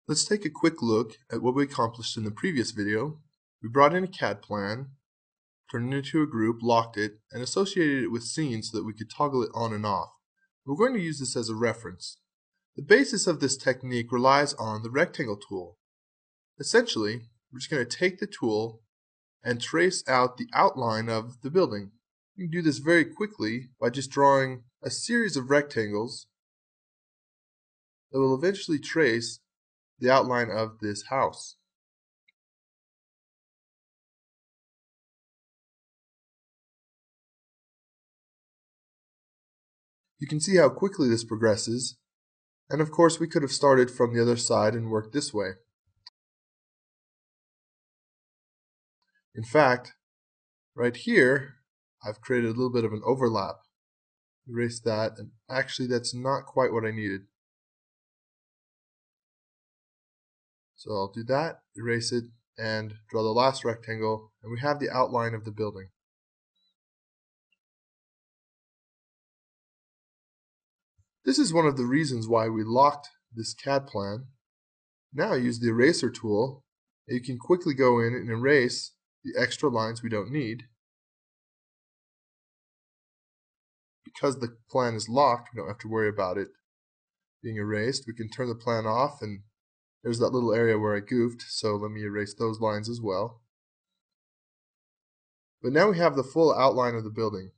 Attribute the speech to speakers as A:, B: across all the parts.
A: Let's take a quick look at what we accomplished in the previous video. We brought in a CAD plan, turned it into a group, locked it, and associated it with scenes so that we could toggle it on and off. We're going to use this as a reference. The basis of this technique relies on the rectangle tool. Essentially, we're just going to take the tool and trace out the outline of the building. You can do this very quickly by just drawing a series of rectangles that will eventually trace the outline of this house. You can see how quickly this progresses, and of course we could have started from the other side and worked this way. In fact, right here I've created a little bit of an overlap. Erase that, and actually that's not quite what I needed. So I'll do that, erase it, and draw the last rectangle, and we have the outline of the building. This is one of the reasons why we locked this CAD plan. Now use the eraser tool, and you can quickly go in and erase the extra lines we don't need. Because the plan is locked, we don't have to worry about it being erased. We can turn the plan off, and there's that little area where I goofed, so let me erase those lines as well. But now we have the full outline of the building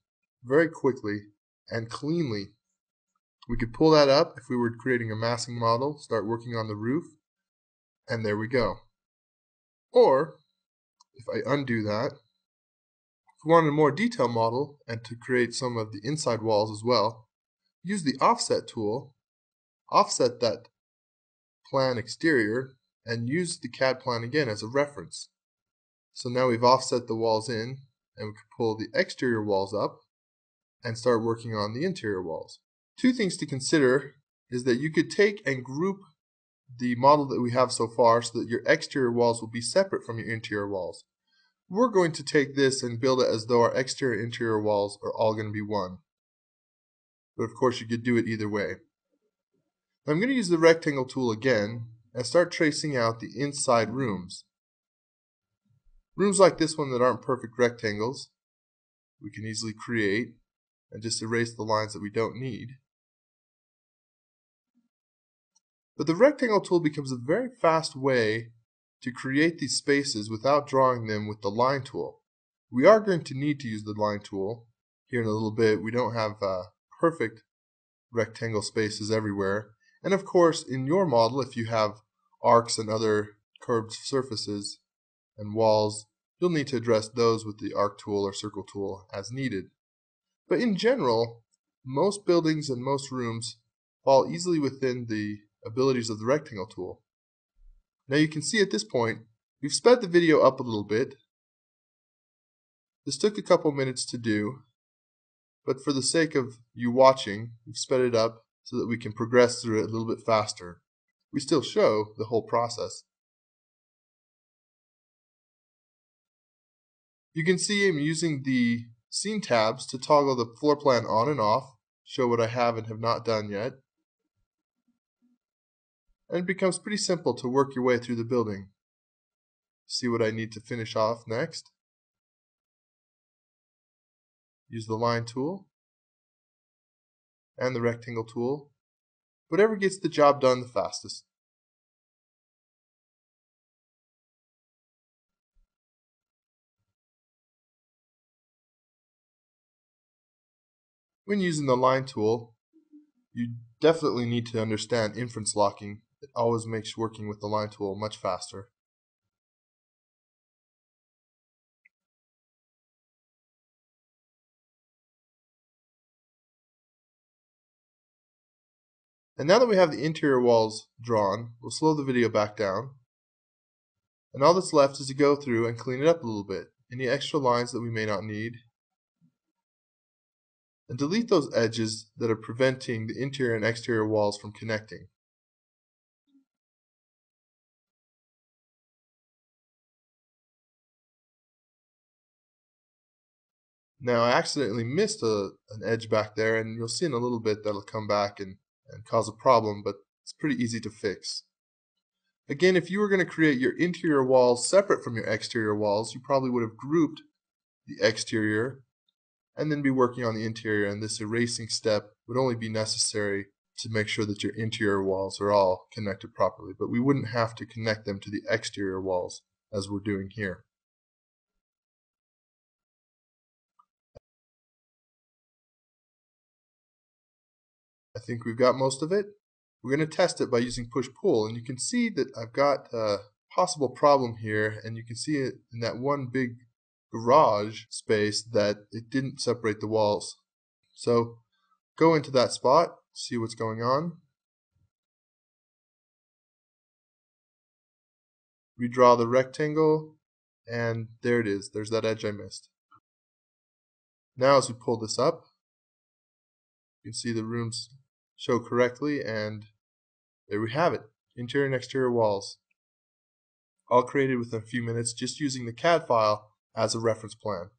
A: very quickly and cleanly. We could pull that up if we were creating a massing model, start working on the roof, and there we go. Or, if I undo that, if we wanted a more detailed model and to create some of the inside walls as well, use the offset tool, offset that plan exterior, and use the CAD plan again as a reference. So now we've offset the walls in, and we can pull the exterior walls up and start working on the interior walls. Two things to consider is that you could take and group the model that we have so far so that your exterior walls will be separate from your interior walls. We're going to take this and build it as though our exterior and interior walls are all going to be one. But of course you could do it either way. I'm going to use the rectangle tool again and start tracing out the inside rooms. Rooms like this one that aren't perfect rectangles, we can easily create and just erase the lines that we don't need. But the rectangle tool becomes a very fast way to create these spaces without drawing them with the line tool. We are going to need to use the line tool here in a little bit. We don't have perfect rectangle spaces everywhere. And of course, in your model, if you have arcs and other curved surfaces and walls, you'll need to address those with the arc tool or circle tool as needed. But in general, most buildings and most rooms fall easily within the abilities of the rectangle tool. Now you can see at this point, we've sped the video up a little bit. This took a couple minutes to do, but for the sake of you watching, we've sped it up so that we can progress through it a little bit faster. We still show the whole process. You can see I'm using the scene tabs to toggle the floor plan on and off, show what I have and have not done yet. And it becomes pretty simple to work your way through the building. See what I need to finish off next. Use the line tool and the rectangle tool. Whatever gets the job done the fastest. When using the line tool, you definitely need to understand inference locking. It always makes working with the line tool much faster. And now that we have the interior walls drawn, we'll slow the video back down. And all that's left is to go through and clean it up a little bit. Any extra lines that we may not need. And delete those edges that are preventing the interior and exterior walls from connecting. Now I accidentally missed an edge back there, and you'll see in a little bit that'll come back and cause a problem, but it's pretty easy to fix. Again, if you were going to create your interior walls separate from your exterior walls, you probably would have grouped the exterior and then be working on the interior, and this erasing step would only be necessary to make sure that your interior walls are all connected properly, but we wouldn't have to connect them to the exterior walls as we're doing here. I think we've got most of it. We're going to test it by using push-pull, and you can see that I've got a possible problem here, and you can see it in that one big garage space that it didn't separate the walls. So go into that spot, see what's going on. Redraw the rectangle, and there it is. There's that edge I missed. Now as we pull this up, you can see the rooms show correctly, and there we have it. Interior and exterior walls. All created within a few minutes just using the CAD file as a reference plan.